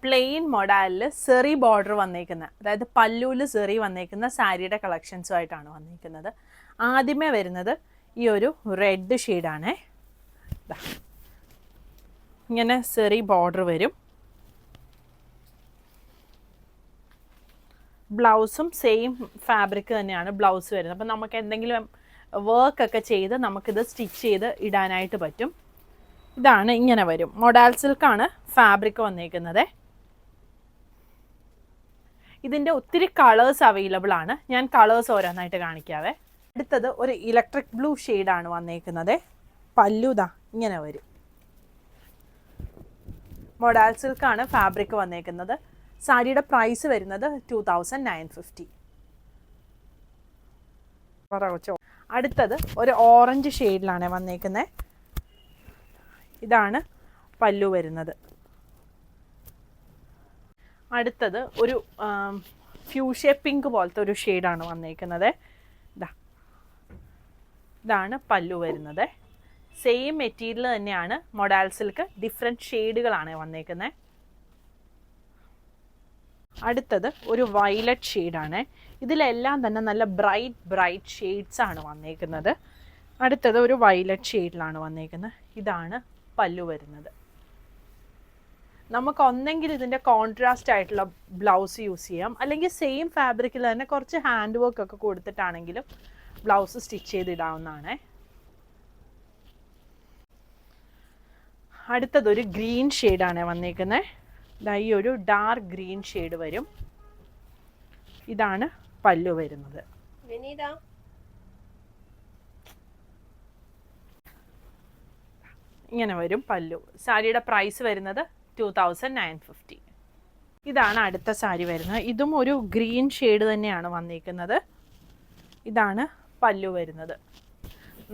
Plain മൊഡാലിൽ സെറി border വന്നേക്കുന്ന, അതായത് പല്ലൂല് സെറി വന്നേക്കുന്ന സാരിയുടെ കളക്ഷൻസുമായിട്ടാണ് വന്നിരിക്കുന്നത്. ആദ്യമേ വരുന്നത് ഈ ഒരു റെഡ് ഷെയ്ഡാണേ. ഇങ്ങനെ സെറി ബോർഡർ വരും. ബ്ലൗസും സെയിം ഫാബ്രിക് തന്നെയാണ് ബ്ലൗസ് വരുന്നത്. അപ്പം നമുക്ക് എന്തെങ്കിലും വർക്കൊക്കെ ചെയ്ത് നമുക്കിത് സ്റ്റിച്ച് ചെയ്ത് ഇടാനായിട്ട് പറ്റും. ഇതാണ്, ഇങ്ങനെ വരും. മൊഡാൽ സിൽക്കാണ് ഫാബ്രിക് വന്നിരിക്കുന്നത്. ഇതിൻ്റെ ഒത്തിരി കളേഴ്സ് അവൈലബിൾ ആണ്. ഞാൻ കളേഴ്സ് ഓരോന്നായിട്ട് കാണിക്കാവേ. അടുത്തത് ഒരു ഇലക്ട്രിക് ബ്ലൂ ഷെയ്ഡാണ് വന്നിരിക്കുന്നത്. പല്ലുതാ ഇങ്ങനെ വരും. മൊഡാൽ സിൽക്കാണ് ഫാബ്രിക് വന്നിരിക്കുന്നത്. സാരിയുടെ പ്രൈസ് വരുന്നത് 2950. അടുത്തത് ഒരു ഓറഞ്ച് ഷെയ്ഡിലാണ് വന്നിരിക്കുന്നത്. ഇതാണ് പല്ലു വരുന്നത്. അടുത്തത് ഒരു ഫ്യൂഷ്യ പിങ്ക് പോലത്തെ ഒരു ഷെയ്ഡാണ് വന്നിരിക്കുന്നത്. ഇതാണ് പല്ലു വരുന്നത്. സെയിം മെറ്റീരിയൽ തന്നെയാണ് മൊഡാൽ സിൽക്ക്, ഡിഫറെൻറ്റ് ഷെയ്ഡുകളാണ് വന്നിരിക്കുന്നത്. അടുത്തത് ഒരു വയലറ്റ് ഷെയ്ഡാണ്. ഇതിലെല്ലാം തന്നെ നല്ല ബ്രൈറ്റ് ഷെയ്ഡ്സ് ആണ് വന്നിരിക്കുന്നത്. അടുത്തത് ഒരു വയലറ്റ് ഷെയ്ഡിലാണ് വന്നിരിക്കുന്നത്. ഇതാണ് പല്ലു വരുന്നത്. നമുക്ക് ഒന്നെങ്കിൽ ഇതിൻ്റെ കോൺട്രാസ്റ്റ് ആയിട്ടുള്ള ബ്ലൗസ് യൂസ് ചെയ്യാം, അല്ലെങ്കിൽ സെയിം ഫാബ്രിക്കിൽ തന്നെ കുറച്ച് ഹാൻഡ് വർക്ക് ഒക്കെ കൊടുത്തിട്ടാണെങ്കിലും ബ്ലൗസ് സ്റ്റിച്ച് ചെയ്തിടാവുന്നതാണ്. അടുത്തതൊരു ഗ്രീൻ ഷെയ്ഡാണ് വന്നിരിക്കുന്നത്. ഈ ഒരു ഡാർക്ക് ഗ്രീൻ ഷെയ്ഡ് വരും. ഇതാണ് പല്ലു വരുന്നത്. ഇങ്ങനെ വരും പല്ലു. സാരിയുടെ പ്രൈസ് വരുന്നത് 2950. ഇതാണ് അടുത്ത സാരി വരുന്നത്. ഇതും ഒരു ഗ്രീൻ ഷെയ്ഡ് തന്നെയാണ് വന്നിരിക്കുന്നത്. ഇതാണ് പല്ലു വരുന്നത്.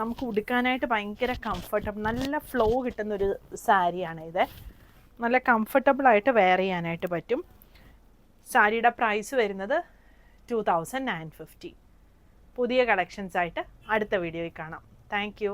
നമുക്ക് ഉടുക്കാനായിട്ട് ഭയങ്കര കംഫർട്ടബിൾ, നല്ല ഫ്ലോ കിട്ടുന്നൊരു സാരിയാണ് ഇത്. നല്ല കംഫർട്ടബിളായിട്ട് വെയർ ചെയ്യാനായിട്ട് പറ്റും. സാരിയുടെ പ്രൈസ് വരുന്നത് 2950. പുതിയ കളക്ഷൻസായിട്ട് അടുത്ത വീഡിയോയിൽ കാണാം. Thank you.